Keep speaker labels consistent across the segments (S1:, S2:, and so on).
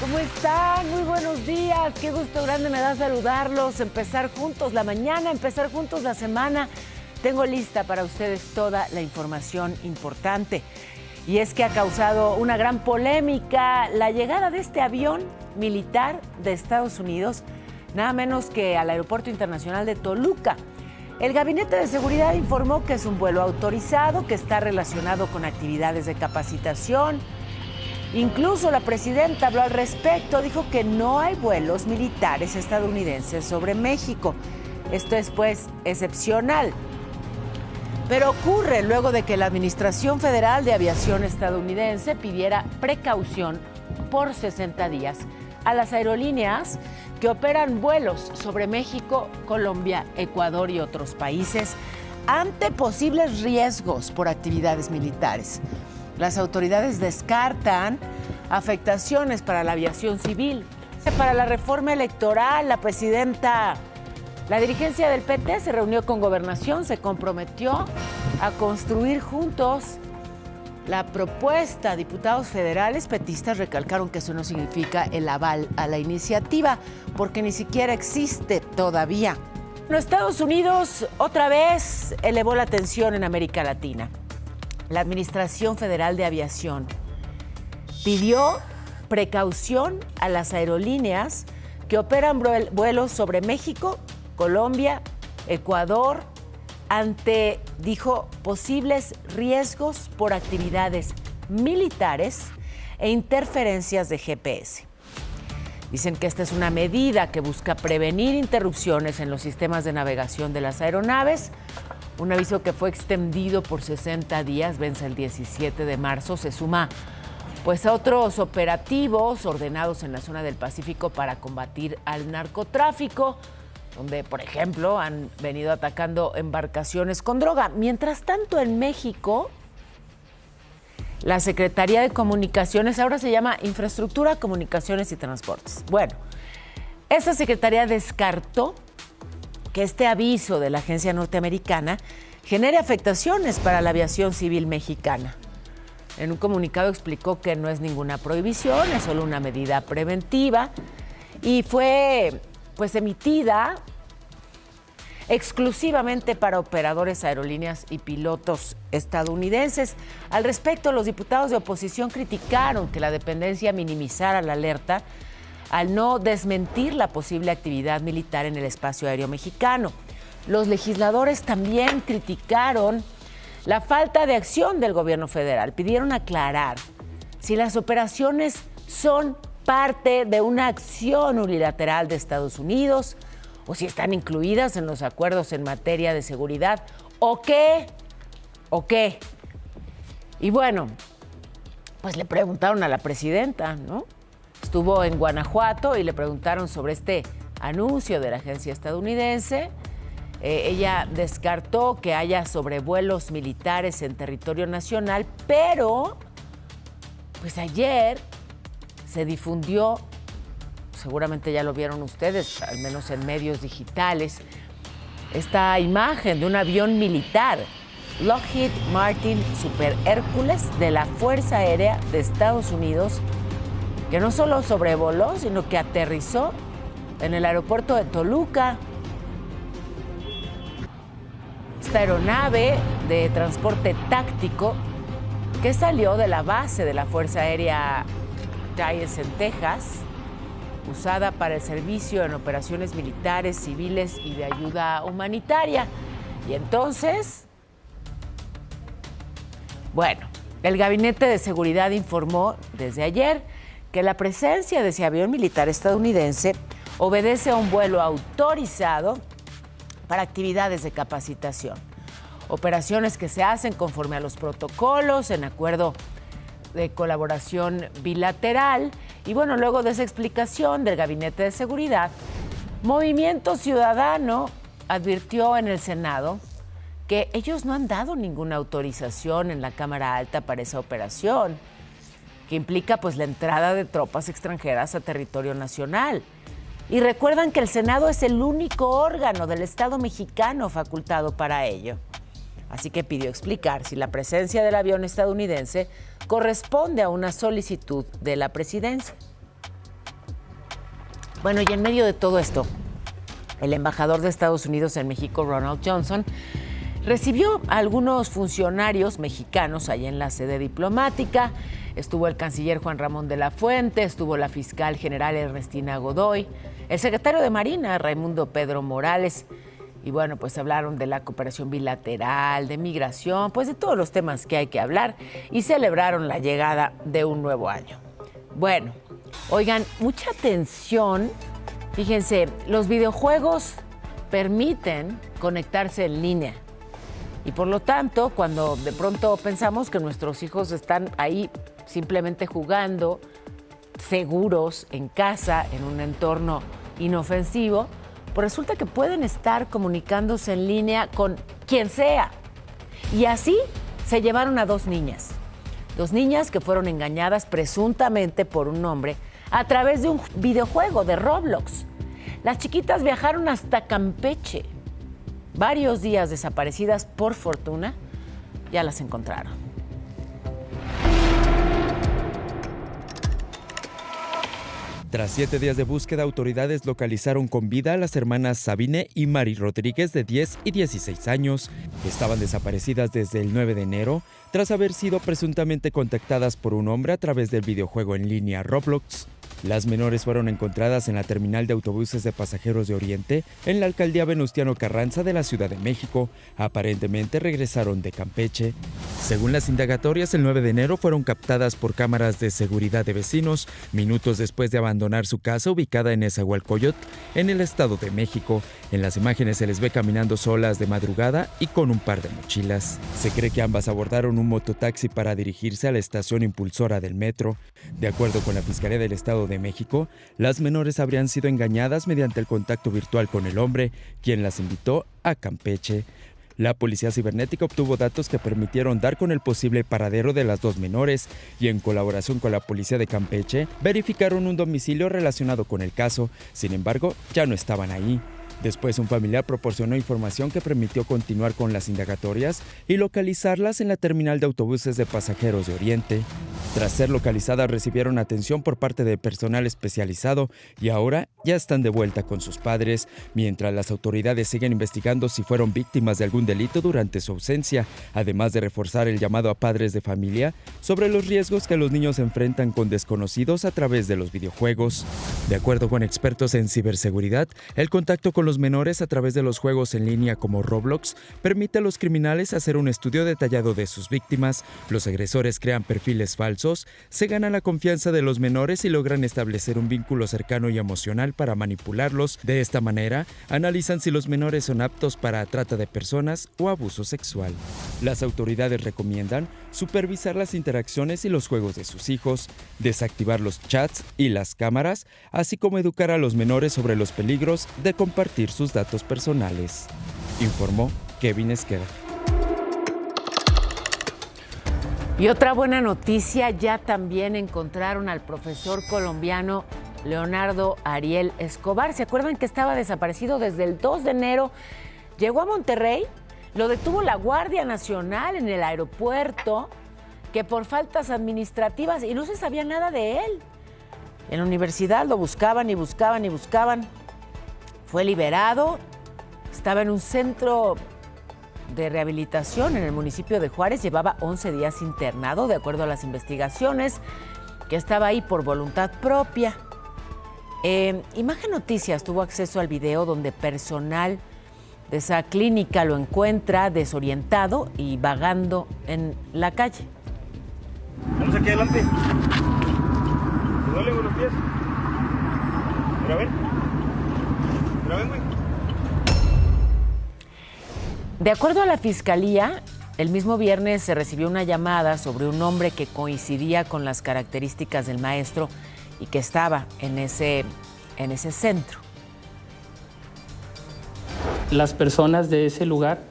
S1: ¿Cómo están? Muy buenos días. Qué gusto grande me da saludarlos, empezar juntos la mañana, empezar juntos la semana. Tengo lista para ustedes toda la información importante. Y es que ha causado una gran polémica la llegada de este avión militar de Estados Unidos, nada menos que al Aeropuerto Internacional de Toluca. El Gabinete de Seguridad informó que es un vuelo autorizado, que está relacionado con actividades de capacitación. Incluso la presidenta habló al respecto, dijo que no hay vuelos militares estadounidenses sobre México. Esto es, pues, excepcional. Pero ocurre luego de que la Administración Federal de Aviación estadounidense pidiera precaución por 60 días a las aerolíneas que operan vuelos sobre México, Colombia, Ecuador y otros países ante posibles riesgos por actividades militares. Las autoridades descartan afectaciones para la aviación civil. Para la reforma electoral, la dirigencia del PT se reunió con Gobernación, se comprometió a construir juntos la propuesta. Diputados federales petistas recalcaron que eso no significa el aval a la iniciativa, porque ni siquiera existe todavía. Bueno, Estados Unidos otra vez elevó la tensión en América Latina. La Administración Federal de Aviación pidió precaución a las aerolíneas que operan vuelos sobre México, Colombia, Ecuador, ante, dijo, posibles riesgos por actividades militares e interferencias de GPS. Dicen que esta es una medida que busca prevenir interrupciones en los sistemas de navegación de las aeronaves. Un aviso que fue extendido por 60 días, vence el 17 de marzo, se suma pues a otros operativos ordenados en la zona del Pacífico para combatir al narcotráfico, donde, por ejemplo, han venido atacando embarcaciones con droga. Mientras tanto, en México, la Secretaría de Comunicaciones, ahora se llama Infraestructura, Comunicaciones y Transportes. Bueno, esa secretaría descartó que este aviso de la agencia norteamericana genere afectaciones para la aviación civil mexicana. En un comunicado explicó que no es ninguna prohibición, es solo una medida preventiva y fue pues emitida exclusivamente para operadores, aerolíneas y pilotos estadounidenses. Al respecto, los diputados de oposición criticaron que la dependencia minimizara la alerta al no desmentir la posible actividad militar en el espacio aéreo mexicano. Los legisladores también criticaron la falta de acción del gobierno federal. Pidieron aclarar si las operaciones son parte de una acción unilateral de Estados Unidos o si están incluidas en los acuerdos en materia de seguridad o qué. Y bueno, pues le preguntaron a la presidenta, ¿no? Estuvo en Guanajuato y le preguntaron sobre este anuncio de la agencia estadounidense. Ella descartó que haya sobrevuelos militares en territorio nacional, pero pues ayer se difundió, seguramente ya lo vieron ustedes, al menos en medios digitales, esta imagen de un avión militar, Lockheed Martin Super Hércules de la Fuerza Aérea de Estados Unidos, que no solo sobrevoló, sino que aterrizó en el aeropuerto de Toluca. Esta aeronave de transporte táctico que salió de la base de la Fuerza Aérea Dallas en Texas, usada para el servicio en operaciones militares, civiles y de ayuda humanitaria. Y entonces, bueno, el Gabinete de Seguridad informó desde ayer que la presencia de ese avión militar estadounidense obedece a un vuelo autorizado para actividades de capacitación, operaciones que se hacen conforme a los protocolos en acuerdo de colaboración bilateral. Y bueno, luego de esa explicación del Gabinete de Seguridad, Movimiento Ciudadano advirtió en el Senado que ellos no han dado ninguna autorización en la Cámara Alta para esa operación, que implica pues la entrada de tropas extranjeras a territorio nacional. Y recuerdan que el Senado es el único órgano del Estado mexicano facultado para ello. Así que pidió explicar si la presencia del avión estadounidense corresponde a una solicitud de la presidencia. Bueno, y en medio de todo esto, el embajador de Estados Unidos en México, Ronald Johnson, recibió a algunos funcionarios mexicanos allá en la sede diplomática. Estuvo el canciller Juan Ramón de la Fuente, estuvo la fiscal general Ernestina Godoy, el secretario de Marina, Raimundo Pedro Morales. Y bueno, pues hablaron de la cooperación bilateral, de migración, pues de todos los temas que hay que hablar y celebraron la llegada de un nuevo año. Bueno, oigan, mucha atención. Fíjense, los videojuegos permiten conectarse en línea. Y por lo tanto, cuando de pronto pensamos que nuestros hijos están ahí simplemente jugando, seguros, en casa, en un entorno inofensivo, pues resulta que pueden estar comunicándose en línea con quien sea. Y así se llevaron a dos niñas que fueron engañadas presuntamente por un hombre a través de un videojuego de Roblox. Las chiquitas viajaron hasta Campeche. Varios días desaparecidas, por fortuna, ya las encontraron.
S2: Tras 7 días de búsqueda, autoridades localizaron con vida a las hermanas Sabine y Mari Rodríguez, de 10 y 16 años. Estaban desaparecidas desde el 9 de enero, tras haber sido presuntamente contactadas por un hombre a través del videojuego en línea Roblox. Las menores fueron encontradas en la terminal de autobuses de pasajeros de Oriente, en la alcaldía Venustiano Carranza de la Ciudad de México. Aparentemente regresaron de Campeche. Según las indagatorias, el 9 de enero fueron captadas por cámaras de seguridad de vecinos, minutos después de abandonar su casa ubicada en Nezahualcóyotl, en el Estado de México. En las imágenes se les ve caminando solas de madrugada y con un par de mochilas. Se cree que ambas abordaron un mototaxi para dirigirse a la estación impulsora del metro. De acuerdo con la Fiscalía del Estado de México, las menores habrían sido engañadas mediante el contacto virtual con el hombre, quien las invitó a Campeche. La policía cibernética obtuvo datos que permitieron dar con el posible paradero de las dos menores y, en colaboración con la policía de Campeche, verificaron un domicilio relacionado con el caso. Sin embargo, ya no estaban ahí. Después, un familiar proporcionó información que permitió continuar con las indagatorias y localizarlas en la terminal de autobuses de pasajeros de Oriente. Tras ser localizadas, recibieron atención por parte de personal especializado y ahora ya están de vuelta con sus padres, mientras las autoridades siguen investigando si fueron víctimas de algún delito durante su ausencia, además de reforzar el llamado a padres de familia sobre los riesgos que los niños enfrentan con desconocidos a través de los videojuegos. De acuerdo con expertos en ciberseguridad, el contacto con los menores a través de los juegos en línea como Roblox permite a los criminales hacer un estudio detallado de sus víctimas. Los agresores crean perfiles falsos, se ganan la confianza de los menores y logran establecer un vínculo cercano y emocional para manipularlos. De esta manera, analizan si los menores son aptos para trata de personas o abuso sexual. Las autoridades recomiendan supervisar las interacciones y los juegos de sus hijos, desactivar los chats y las cámaras, así como educar a los menores sobre los peligros de compartir sus datos personales, informó Kevin Esqueda.
S1: Y otra buena noticia, ya también encontraron al profesor colombiano Leonardo Ariel Escobar. ¿Se acuerdan que estaba desaparecido desde el 2 de enero? Llegó a Monterrey, lo detuvo la Guardia Nacional en el aeropuerto, que por faltas administrativas, y no se sabía nada de él. En la universidad lo buscaban y buscaban y buscaban. Fue liberado, estaba en un centro de rehabilitación en el municipio de Juárez, llevaba 11 días internado, de acuerdo a las investigaciones, que estaba ahí por voluntad propia. Imagen Noticias tuvo acceso al video donde personal de esa clínica lo encuentra desorientado y vagando en la calle.
S3: Vamos aquí adelante. ¿Te duele con los pies? Mira, ven.
S1: De acuerdo a la Fiscalía, el mismo viernes se recibió una llamada sobre un hombre que coincidía con las características del maestro y que estaba en ese centro.
S4: Las personas de ese lugar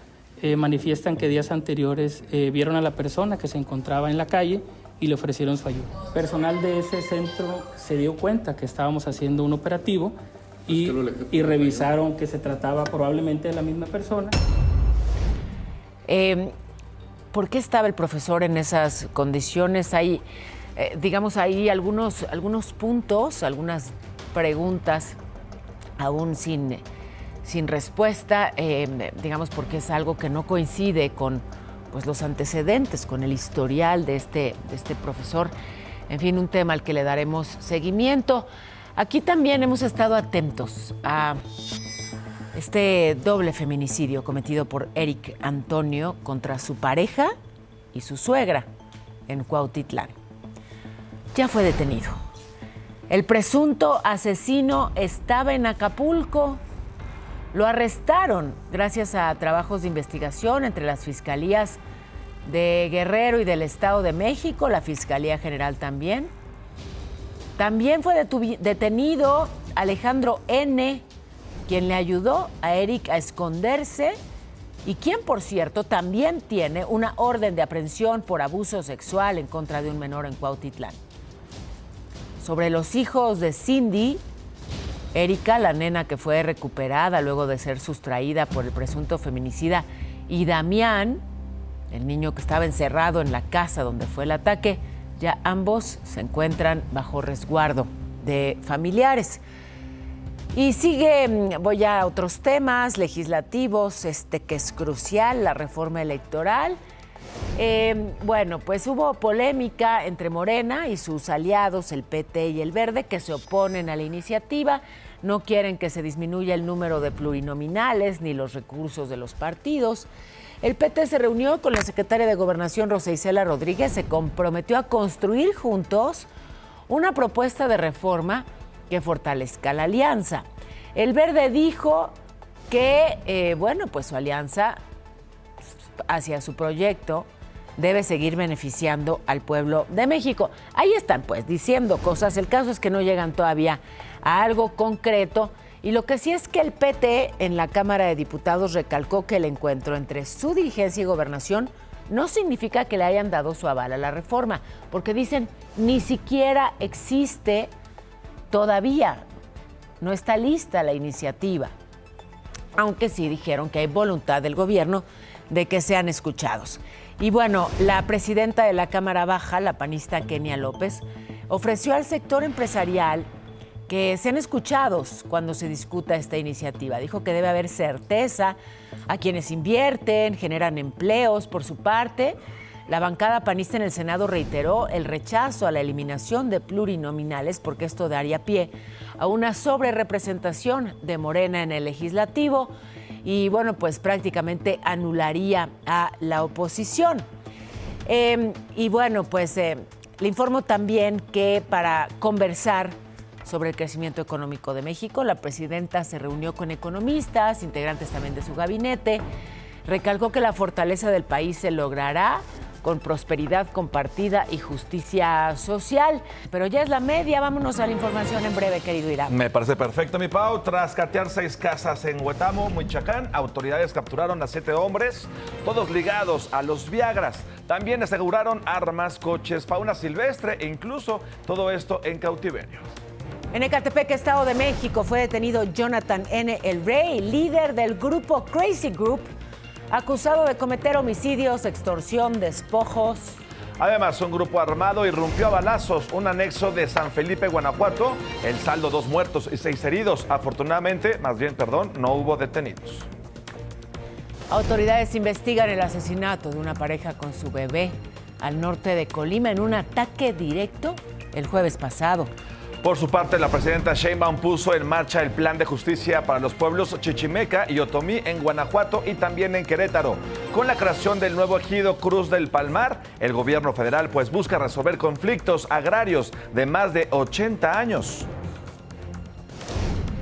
S4: manifiestan que días anteriores vieron a la persona que se encontraba en la calle y le ofrecieron su ayuda. Personal de ese centro se dio cuenta que estábamos haciendo un operativo y revisaron que se trataba probablemente de la misma persona.
S1: ¿Por qué estaba el profesor en esas condiciones? Hay, digamos, hay algunos puntos, algunas preguntas aún sin respuesta, digamos porque es algo que no coincide con pues, los antecedentes, con el historial de este profesor. En fin, un tema al que le daremos seguimiento. Aquí también hemos estado atentos a este doble feminicidio cometido por Eric Antonio contra su pareja y su suegra en Cuautitlán. Ya fue detenido. El presunto asesino estaba en Acapulco. Lo arrestaron gracias a trabajos de investigación entre las fiscalías de Guerrero y del Estado de México, la Fiscalía General también. También fue detenido Alejandro N., quien le ayudó a Eric a esconderse y quien, por cierto, también tiene una orden de aprehensión por abuso sexual en contra de un menor en Cuautitlán. Sobre los hijos de Cindy, Erika, la nena que fue recuperada luego de ser sustraída por el presunto feminicida, y Damián, el niño que estaba encerrado en la casa donde fue el ataque, ya ambos se encuentran bajo resguardo de familiares. Y voy a otros temas legislativos, que es crucial, la reforma electoral. Bueno, pues hubo polémica entre Morena y sus aliados, el PT y el Verde, que se oponen a la iniciativa. No quieren que se disminuya el número de plurinominales ni los recursos de los partidos. El PT se reunió con la secretaria de Gobernación, Rosa Isela Rodríguez, se comprometió a construir juntos una propuesta de reforma que fortalezca la alianza. El Verde dijo que, pues su alianza hacia su proyecto debe seguir beneficiando al pueblo de México. Ahí están, pues, diciendo cosas. El caso es que no llegan todavía a algo concreto. Y lo que sí es que el PT en la Cámara de Diputados recalcó que el encuentro entre su dirigencia y gobernación no significa que le hayan dado su aval a la reforma, porque dicen ni siquiera existe todavía, no está lista la iniciativa, aunque sí dijeron que hay voluntad del gobierno de que sean escuchados. Y bueno, la presidenta de la Cámara Baja, la panista Kenia López, ofreció al sector empresarial que sean escuchados cuando se discuta esta iniciativa. Dijo que debe haber certeza a quienes invierten, generan empleos. Por su parte, la bancada panista en el Senado reiteró el rechazo a la eliminación de plurinominales porque esto daría pie a una sobrerepresentación de Morena en el legislativo y, bueno, pues prácticamente anularía a la oposición. Y, bueno, pues le informo también que para conversar sobre el crecimiento económico de México, la presidenta se reunió con economistas, integrantes también de su gabinete, recalcó que la fortaleza del país se logrará con prosperidad compartida y justicia social. Pero ya es la media, vámonos a la información en breve, querido Irán.
S5: Me parece perfecto, mi Pau. Tras catear 6 casas en Huetamo, Michoacán, autoridades capturaron a 7 hombres, todos ligados a los Viagras. También aseguraron armas, coches, fauna silvestre e incluso todo esto en cautiverio.
S1: En Ecatepec, Estado de México, fue detenido Jonathan N. El Rey, líder del grupo Crazy Group, acusado de cometer homicidios, extorsión, despojos.
S5: Además, un grupo armado irrumpió a balazos un anexo de San Felipe, Guanajuato. El saldo, 2 muertos y 6 heridos. Afortunadamente, no hubo detenidos.
S1: Autoridades investigan el asesinato de una pareja con su bebé al norte de Colima en un ataque directo el jueves pasado.
S5: Por su parte, la presidenta Sheinbaum puso en marcha el plan de justicia para los pueblos Chichimeca y Otomí en Guanajuato y también en Querétaro. Con la creación del nuevo ejido Cruz del Palmar, el gobierno federal pues busca resolver conflictos agrarios de más de 80 años.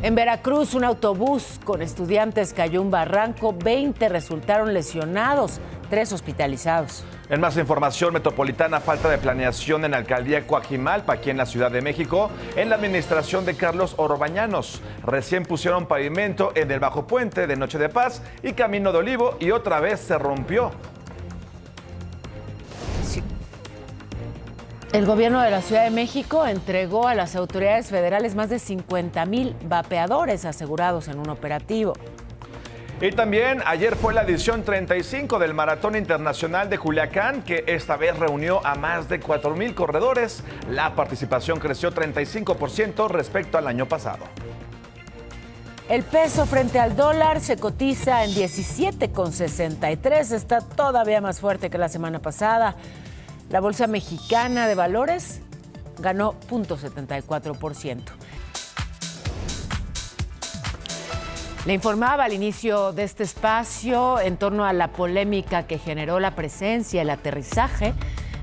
S1: En Veracruz, un autobús con estudiantes cayó un barranco, 20 resultaron lesionados, 3 hospitalizados.
S5: En más información metropolitana, falta de planeación en la alcaldía Coajimalpa, aquí en la Ciudad de México, en la administración de Carlos Orbañanos. Recién pusieron pavimento en el Bajo Puente de Noche de Paz y Camino de Olivo y otra vez se rompió.
S1: El gobierno de la Ciudad de México entregó a las autoridades federales más de 50,000 vapeadores asegurados en un operativo.
S5: Y también ayer fue la edición 35 del Maratón Internacional de Culiacán, que esta vez reunió a más de 4,000 corredores. La participación creció 35% respecto al año pasado.
S1: El peso frente al dólar se cotiza en 17,63. Está todavía más fuerte que la semana pasada. La Bolsa Mexicana de Valores ganó 0,74%. Le informaba al inicio de este espacio en torno a la polémica que generó la presencia, el aterrizaje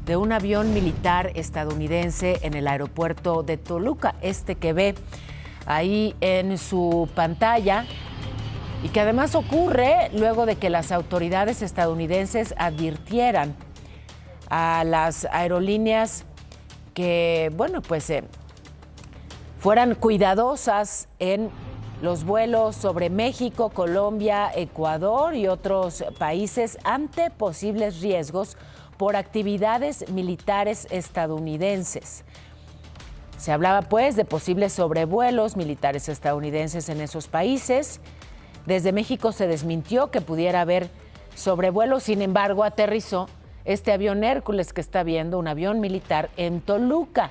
S1: de un avión militar estadounidense en el aeropuerto de Toluca, este que ve ahí en su pantalla, y que además ocurre luego de que las autoridades estadounidenses advirtieran a las aerolíneas que, bueno, pues fueran cuidadosas en los vuelos sobre México, Colombia, Ecuador y otros países ante posibles riesgos por actividades militares estadounidenses. Se hablaba pues de posibles sobrevuelos militares estadounidenses en esos países. Desde México se desmintió que pudiera haber sobrevuelos, sin embargo aterrizó este avión Hércules que está viendo, un avión militar en Toluca.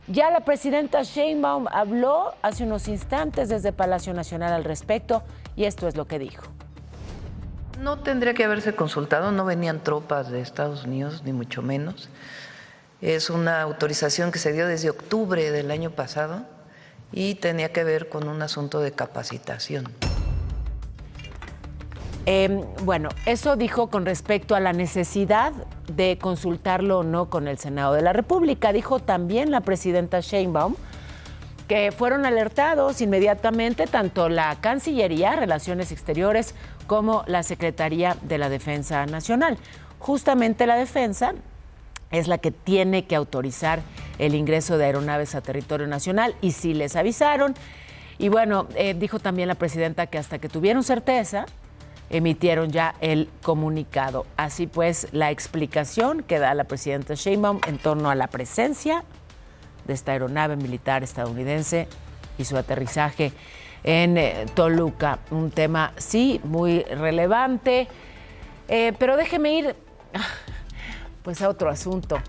S1: Ya la presidenta Sheinbaum habló hace unos instantes desde Palacio Nacional al respecto y esto es lo que dijo.
S6: No tendría que haberse consultado, no venían tropas de Estados Unidos, ni mucho menos. Es una autorización que se dio desde octubre del año pasado y tenía que ver con un asunto de capacitación.
S1: Bueno, eso dijo con respecto a la necesidad de consultarlo o no con el Senado de la República. Dijo también la presidenta Sheinbaum que fueron alertados inmediatamente tanto la Cancillería, Relaciones Exteriores, como la Secretaría de la Defensa Nacional. Justamente la Defensa es la que tiene que autorizar el ingreso de aeronaves a territorio nacional y sí les avisaron. Y bueno, dijo también la presidenta que hasta que tuvieron certeza, emitieron ya el comunicado. Así pues, la explicación que da la presidenta Sheinbaum en torno a la presencia de esta aeronave militar estadounidense y su aterrizaje en Toluca. Un tema, sí, muy relevante, pero déjeme ir pues a otro asunto.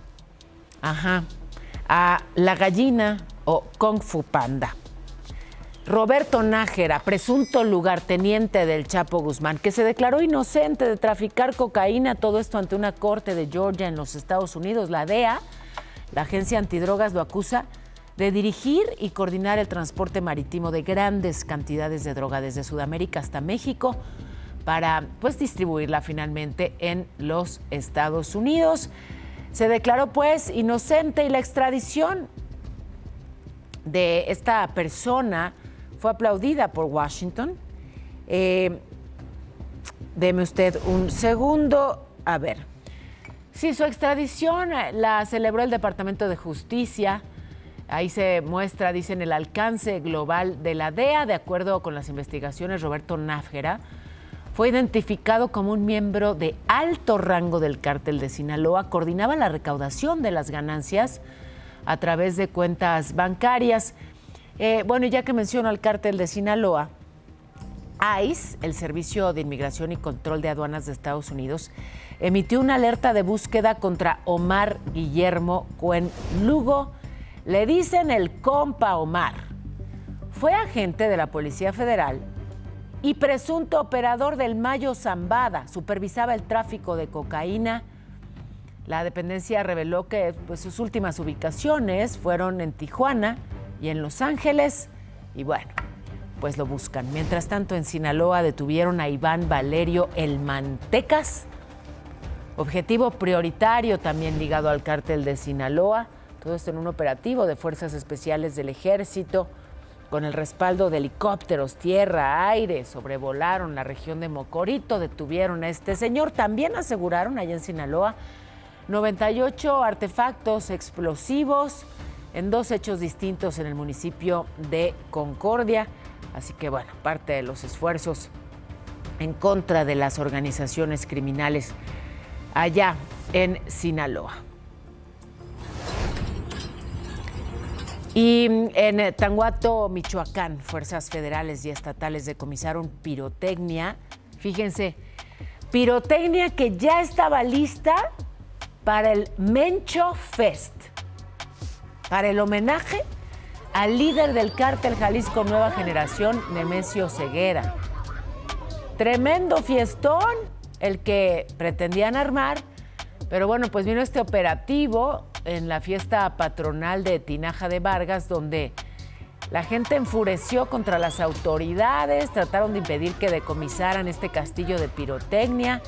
S1: A la gallina o Kung Fu Panda. Roberto Nájera, presunto lugarteniente del Chapo Guzmán, que se declaró inocente de traficar cocaína, todo esto ante una corte de Georgia en los Estados Unidos. La DEA, la agencia antidrogas, lo acusa de dirigir y coordinar el transporte marítimo de grandes cantidades de droga desde Sudamérica hasta México para pues distribuirla finalmente en los Estados Unidos. Se declaró pues inocente y la extradición de esta persona fue aplaudida por Washington. Deme usted un segundo. A ver. Sí, su extradición la celebró el Departamento de Justicia. Ahí se muestra, dicen, el alcance global de la DEA. De acuerdo con las investigaciones, Roberto Nájera fue identificado como un miembro de alto rango del cártel de Sinaloa. Coordinaba la recaudación de las ganancias a través de cuentas bancarias. Bueno, y ya que menciono al cártel de Sinaloa, ICE, el Servicio de Inmigración y Control de Aduanas de Estados Unidos, emitió una alerta de búsqueda contra Omar Guillermo Cuen Lugo. Le dicen el compa Omar. Fue agente de la Policía Federal y presunto operador del Mayo Zambada. Supervisaba el tráfico de cocaína. La dependencia reveló que pues, sus últimas ubicaciones fueron en Tijuana y en Los Ángeles. Y bueno, pues lo buscan. Mientras tanto, en Sinaloa detuvieron a Iván Valerio El Mantecas, objetivo prioritario también ligado al cártel de Sinaloa. Todo esto en un operativo de Fuerzas Especiales del Ejército, con el respaldo de helicópteros, tierra, aire. Sobrevolaron la región de Mocorito, detuvieron a este señor. También aseguraron allá en Sinaloa 98 artefactos explosivos en dos hechos distintos en el municipio de Concordia. Así que bueno, parte de los esfuerzos en contra de las organizaciones criminales allá en Sinaloa. Y en Tanguato, Michoacán, fuerzas federales y estatales decomisaron pirotecnia Fíjense, pirotecnia que ya estaba lista para el Mencho Fest, para el homenaje al líder del cártel Jalisco Nueva Generación, Nemesio Ceguera. Tremendo fiestón el que pretendían armar, pero bueno, pues vino este operativo en la fiesta patronal de Tinaja de Vargas, donde la gente enfureció contra las autoridades, trataron de impedir que decomisaran este castillo de pirotecnia.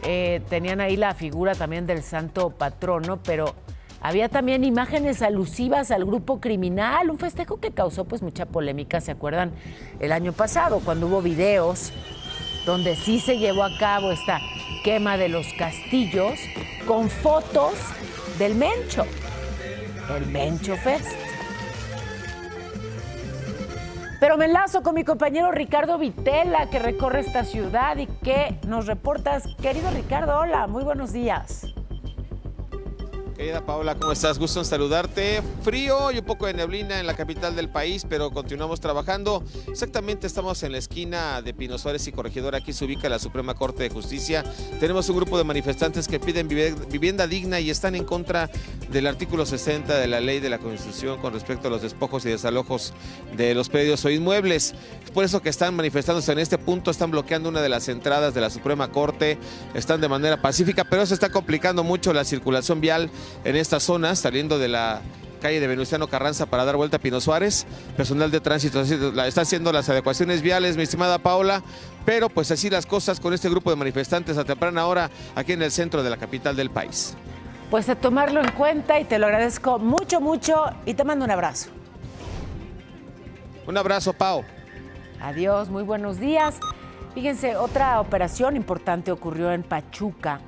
S1: Tenían ahí la figura también del santo patrono, pero había también imágenes alusivas al grupo criminal, un festejo que causó pues mucha polémica, ¿se acuerdan? El año pasado, cuando hubo videos donde sí se llevó a cabo esta quema de los castillos con fotos del Mencho, el Mencho Fest. Pero me enlazo con mi compañero Ricardo Vitela, que recorre esta ciudad y que nos reportas. Querido Ricardo, hola, muy buenos días.
S7: Querida Paola, ¿cómo estás? Gusto en saludarte. Frío y un poco de neblina en la capital del país, pero continuamos trabajando. Exactamente, estamos en la esquina de Pino Suárez y Corregidora. Aquí se ubica la Suprema Corte de Justicia. Tenemos un grupo de manifestantes que piden vivienda digna y están en contra del artículo 60 de la ley de la Constitución con respecto a los despojos y desalojos de los predios o inmuebles. Es por eso que están manifestándose en este punto, están bloqueando una de las entradas de la Suprema Corte, están de manera pacífica, pero se está complicando mucho la circulación vial en estas zonas, saliendo de la calle de Venustiano Carranza para dar vuelta a Pino Suárez. Personal de tránsito está haciendo las adecuaciones viales, mi estimada Paola, pero pues así las cosas con este grupo de manifestantes a temprana hora aquí en el centro de la capital del país.
S1: Pues a tomarlo en cuenta y te lo agradezco mucho, mucho y te mando un abrazo.
S7: Un abrazo, Pao.
S1: Adiós, muy buenos días. Fíjense, otra operación importante ocurrió en Pachuca.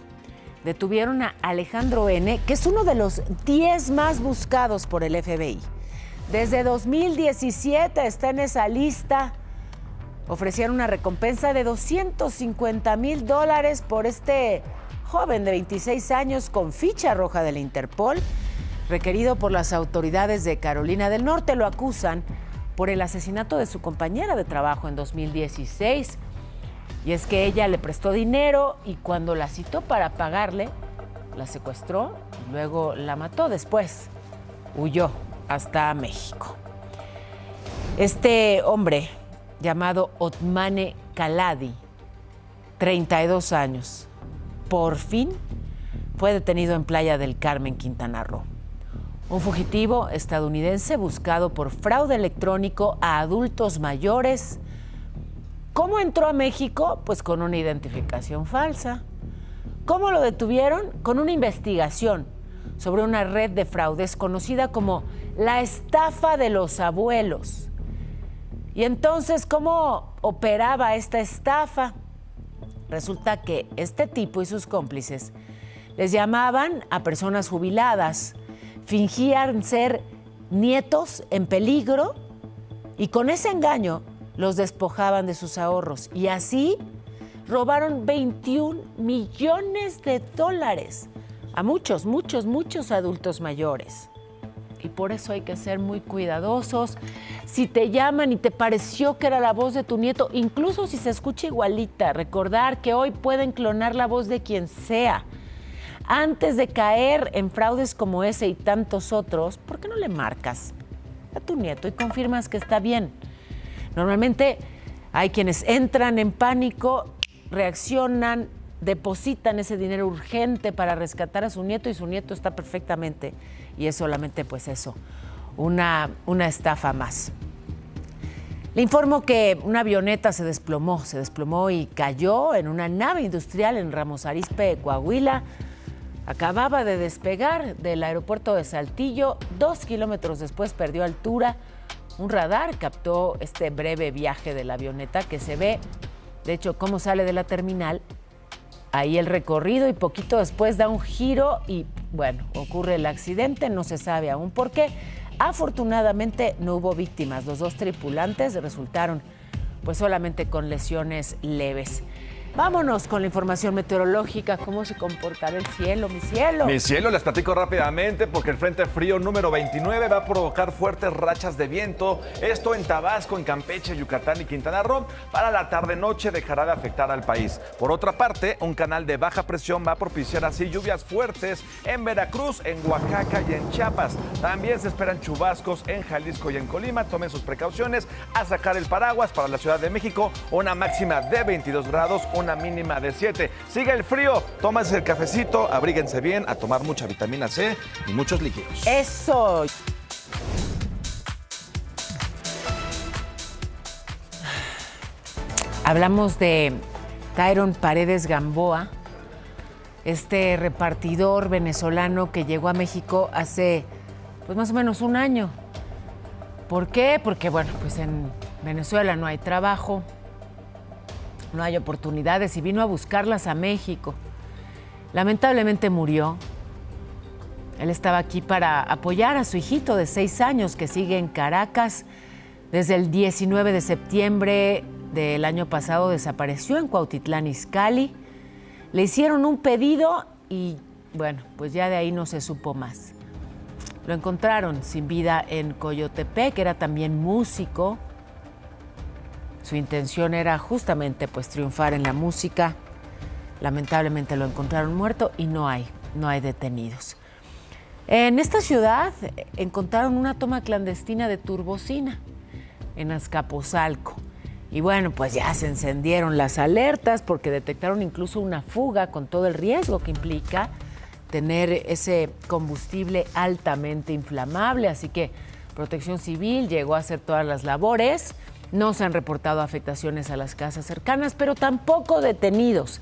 S1: Detuvieron a Alejandro N., que es uno de los 10 más buscados por el FBI. Desde 2017 está en esa lista. Ofrecieron una recompensa de $250,000 por este joven de 26 años con ficha roja de la Interpol, requerido por las autoridades de Carolina del Norte. Lo acusan por el asesinato de su compañera de trabajo en 2016. Y es que ella le prestó dinero y cuando la citó para pagarle, la secuestró y luego la mató. Después huyó hasta México. Este hombre, llamado Otmane Kaladi, 32 años, por fin fue detenido en Playa del Carmen, Quintana Roo. Un fugitivo estadounidense buscado por fraude electrónico a adultos mayores. ¿Cómo entró a México? Pues con una identificación falsa. ¿Cómo lo detuvieron? Con una investigación sobre una red de fraudes conocida como la estafa de los abuelos. Y entonces, ¿cómo operaba esta estafa? Resulta que este tipo y sus cómplices les llamaban a personas jubiladas, fingían ser nietos en peligro y con ese engaño los despojaban de sus ahorros y así robaron $21 millones a muchos adultos mayores. Y por eso hay que ser muy cuidadosos. Si te llaman y te pareció que era la voz de tu nieto, incluso si se escucha igualita, recordar que hoy pueden clonar la voz de quien sea. Antes de caer en fraudes como ese y tantos otros, ¿por qué no le marcas a tu nieto y confirmas que está bien? Normalmente hay quienes entran en pánico, reaccionan, depositan ese dinero urgente para rescatar a su nieto y su nieto está perfectamente. Y es solamente pues eso, una estafa más. Le informo que una avioneta se desplomó y cayó en una nave industrial en Ramos Arizpe, Coahuila. Acababa de despegar del aeropuerto de Saltillo, 2 kilómetros después perdió altura. Un radar captó este breve viaje de la avioneta que se ve, de hecho, cómo sale de la terminal, ahí el recorrido y poquito después da un giro y, bueno, ocurre el accidente, no se sabe aún por qué. Afortunadamente no hubo víctimas, los 2 tripulantes resultaron pues solamente con lesiones leves. Vámonos con la información meteorológica. ¿Cómo se comportará el cielo, mi cielo?
S5: Mi cielo, les platico rápidamente porque el frente frío número 29 va a provocar fuertes rachas de viento. Esto en Tabasco, en Campeche, Yucatán y Quintana Roo. Para la tarde-noche dejará de afectar al país. Por otra parte, un canal de baja presión va a propiciar así lluvias fuertes en Veracruz, en Oaxaca y en Chiapas. También se esperan chubascos en Jalisco y en Colima. Tomen sus precauciones a sacar el paraguas. Para la Ciudad de México, una máxima de 22 grados, una mínima de 7. Sigue el frío, tómense el cafecito, abríguense bien, a tomar mucha vitamina C y muchos líquidos.
S1: ¡Eso! Hablamos de Tyron Paredes Gamboa, este repartidor venezolano que llegó a México hace pues más o menos un año. ¿Por qué? Porque bueno, pues en Venezuela no hay trabajo, no hay oportunidades y vino a buscarlas a México. Lamentablemente murió. Él estaba aquí para apoyar a su hijito de 6 años que sigue en Caracas. Desde el 19 de septiembre del año pasado desapareció en Cuautitlán Izcalli. Le hicieron un pedido y bueno, pues ya de ahí no se supo más. Lo encontraron sin vida en Coyotepec, que era también músico. Su intención era justamente pues triunfar en la música. Lamentablemente lo encontraron muerto y no hay detenidos. En esta ciudad encontraron una toma clandestina de turbocina en Azcapotzalco. Y bueno, pues ya se encendieron las alertas porque detectaron incluso una fuga con todo el riesgo que implica tener ese combustible altamente inflamable. Así que Protección Civil llegó a hacer todas las labores. No se han reportado afectaciones a las casas cercanas, pero tampoco detenidos.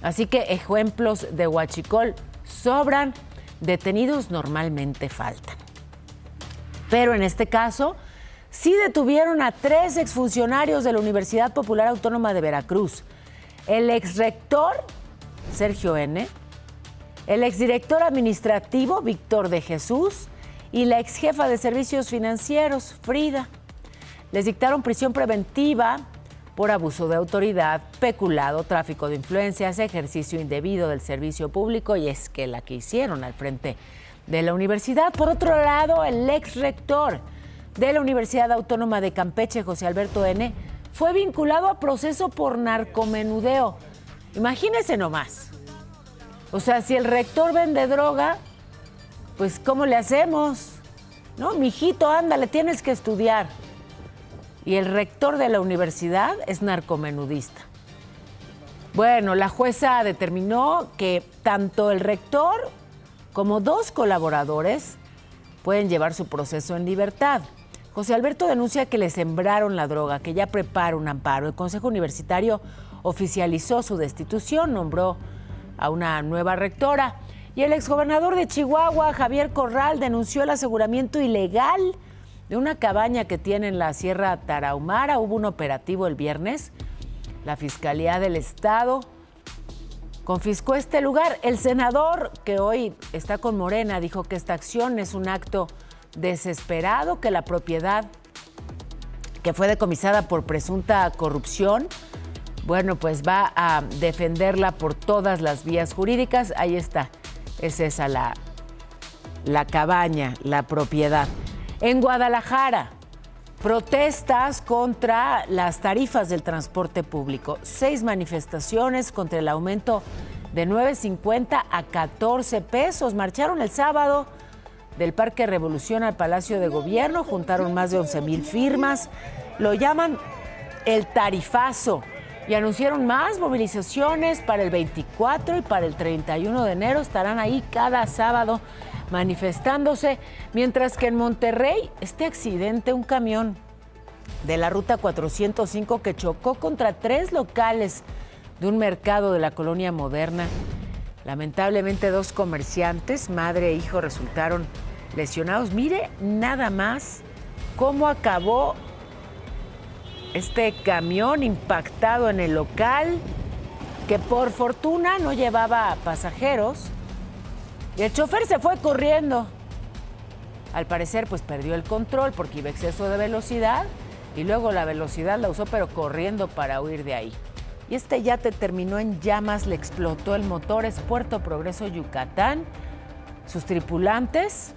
S1: Así que ejemplos de huachicol sobran, detenidos normalmente faltan. Pero en este caso, sí detuvieron a 3 exfuncionarios de la Universidad Popular Autónoma de Veracruz. El exrector, Sergio N., el exdirector administrativo, Víctor de Jesús, y la exjefa de servicios financieros, Frida. Les dictaron prisión preventiva por abuso de autoridad, peculado, tráfico de influencias, ejercicio indebido del servicio público, y es que la que hicieron al frente de la universidad. Por otro lado, el ex rector de la Universidad Autónoma de Campeche, José Alberto N., fue vinculado a proceso por narcomenudeo. Imagínense nomás. O sea, si el rector vende droga, pues ¿cómo le hacemos? No, mijito, ándale, tienes que estudiar. Y el rector de la universidad es narcomenudista. Bueno, la jueza determinó que tanto el rector como 2 colaboradores pueden llevar su proceso en libertad. José Alberto denuncia que le sembraron la droga, que ya prepara un amparo. El Consejo Universitario oficializó su destitución, nombró a una nueva rectora. Y el exgobernador de Chihuahua, Javier Corral, denunció el aseguramiento ilegal de una cabaña que tiene en la Sierra Tarahumara. Hubo un operativo el viernes. La Fiscalía del Estado confiscó este lugar. El senador, que hoy está con Morena, dijo que esta acción es un acto desesperado, que la propiedad que fue decomisada por presunta corrupción, bueno, pues va a defenderla por todas las vías jurídicas. Ahí está, es esa la cabaña, la propiedad. En Guadalajara, protestas contra las tarifas del transporte público. 6 manifestaciones contra el aumento de 9.50 a 14 pesos. Marcharon el sábado del Parque Revolución al Palacio de Gobierno, juntaron más de 11,000 firmas. Lo llaman el tarifazo y anunciaron más movilizaciones para el 24 y para el 31 de enero. Estarán ahí cada sábado manifestándose, mientras que en Monterrey, este accidente, un camión de la ruta 405 que chocó contra 3 locales de un mercado de la colonia Moderna. Lamentablemente 2 comerciantes, madre e hijo, resultaron lesionados. Mire nada más cómo acabó este camión impactado en el local, que por fortuna no llevaba pasajeros. Y el chofer se fue corriendo. Al parecer, pues perdió el control porque iba a exceso de velocidad y luego la velocidad la usó, pero corriendo para huir de ahí. y este yate terminó en llamas, le explotó el motor. Es Puerto Progreso, Yucatán. Sus tripulantes,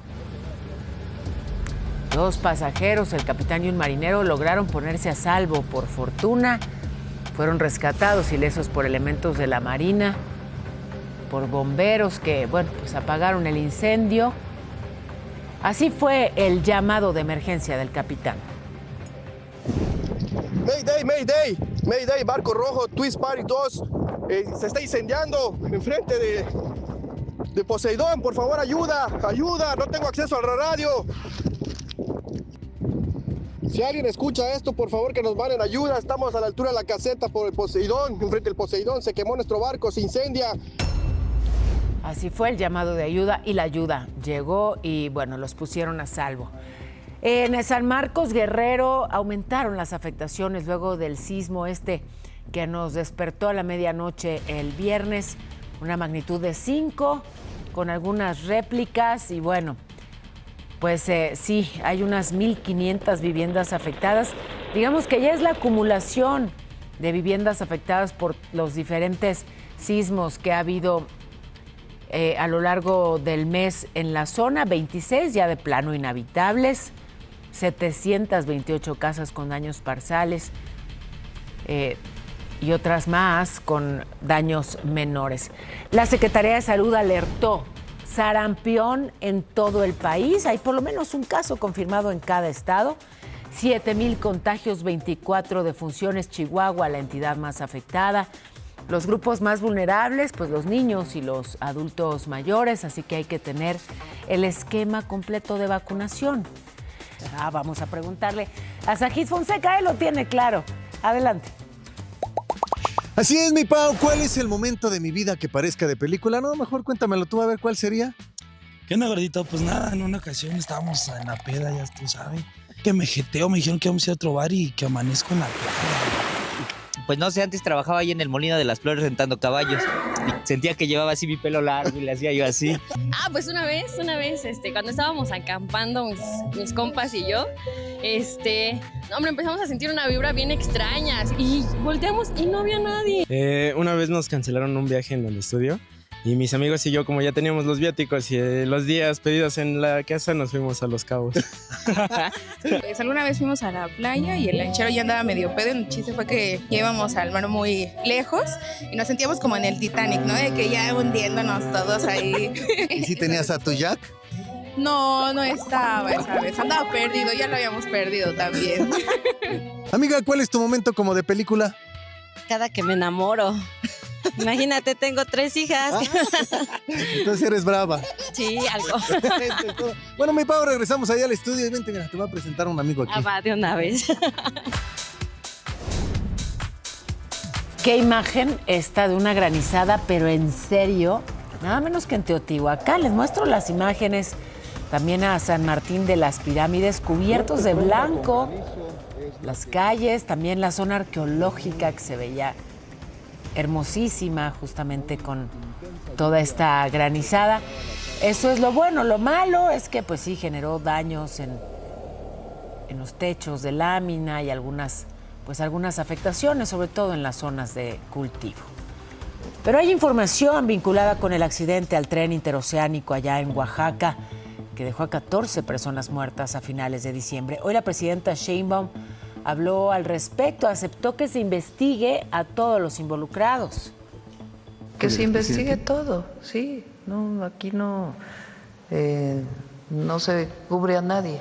S1: 2 pasajeros, el capitán y un marinero, lograron ponerse a salvo. Por fortuna, fueron rescatados ilesos por elementos de la Marina, por bomberos que, pues apagaron el incendio. Así fue el llamado de emergencia del capitán.
S8: Mayday, Mayday, Mayday, barco rojo, Twist Party 2, se está incendiando enfrente de Poseidón, por favor ayuda, no tengo acceso al radio. Si alguien escucha esto, por favor que nos manden ayuda, estamos a la altura de la caseta por el Poseidón, enfrente del Poseidón, se quemó nuestro barco, se incendia.
S1: Así fue el llamado de ayuda y la ayuda llegó y los pusieron a salvo. En San Marcos, Guerrero, aumentaron las afectaciones luego del sismo que nos despertó a la medianoche el viernes, una magnitud de 5 con algunas réplicas y sí, hay unas 1,500 viviendas afectadas. Digamos que ya es la acumulación de viviendas afectadas por los diferentes sismos que ha habido a lo largo del mes en la zona. 26 ya de plano inhabitables, 728 casas con daños parciales y otras más con daños menores. La Secretaría de Salud alertó sarampión en todo el país. Hay por lo menos un caso confirmado en cada estado. 7,000 contagios, 24 defunciones. Chihuahua, la entidad más afectada. Los grupos más vulnerables, pues los niños y los adultos mayores, así que hay que tener el esquema completo de vacunación. Vamos a preguntarle a Sajid Fonseca, él lo tiene claro. Adelante.
S9: Así es, mi Pau, ¿cuál es el momento de mi vida que parezca de película? No, mejor cuéntamelo tú, a ver cuál sería.
S10: ¿Qué onda, gordito? Pues nada, en una ocasión estábamos en la peda, ya tú sabes, que me jeteo, me dijeron que vamos a ir a otro bar y que amanezco en la playa.
S11: Pues no sé, antes trabajaba ahí en el Molino de las Flores rentando caballos. Y sentía que llevaba así mi pelo largo y le hacía yo así.
S12: Pues una vez, cuando estábamos acampando mis compas y yo, empezamos a sentir una vibra bien extraña y volteamos y no había nadie.
S13: Una vez nos cancelaron un viaje en el estudio y mis amigos y yo, como ya teníamos los viáticos y los días pedidos en la casa, nos fuimos a Los Cabos.
S14: Pues alguna vez fuimos a la playa y el lanchero ya andaba medio pedo. El chiste fue que íbamos al mar muy lejos y nos sentíamos como en el Titanic, ¿no? De que ya hundiéndonos todos ahí.
S9: ¿Y si tenías a tu Jack?
S14: No estaba esa vez. Andaba perdido, ya lo habíamos perdido también.
S9: Amiga, ¿cuál es tu momento como de película?
S15: Cada que me enamoro. Imagínate, tengo 3 hijas.
S9: Entonces eres brava.
S15: Sí, algo.
S9: Bueno, mi Pau, regresamos allá al estudio y vente, mira, te voy a presentar a un amigo aquí.
S15: Va de una vez.
S1: Qué imagen esta de una granizada, pero en serio, nada menos que en Teotihuacán. Les muestro las imágenes también a San Martín de las Pirámides, cubiertos de blanco, las calles, también la zona arqueológica que se veía hermosísima justamente con toda esta granizada. Eso es lo bueno. Lo malo es que pues sí generó daños en los techos de lámina y algunas afectaciones, sobre todo en las zonas de cultivo. Pero hay información vinculada con el accidente al tren interoceánico allá en Oaxaca, que dejó a 14 personas muertas a finales de diciembre. Hoy la presidenta Sheinbaum habló al respecto, aceptó que se investigue a todos los involucrados.
S6: Que se investigue todo, sí. No, aquí no se cubre a nadie.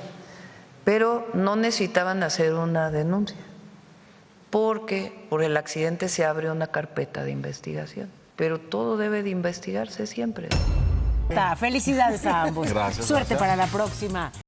S6: Pero no necesitaban hacer una denuncia, porque por el accidente se abre una carpeta de investigación. Pero todo debe de investigarse siempre.
S1: Felicidades a ambos.
S5: Gracias.
S1: Suerte para la próxima.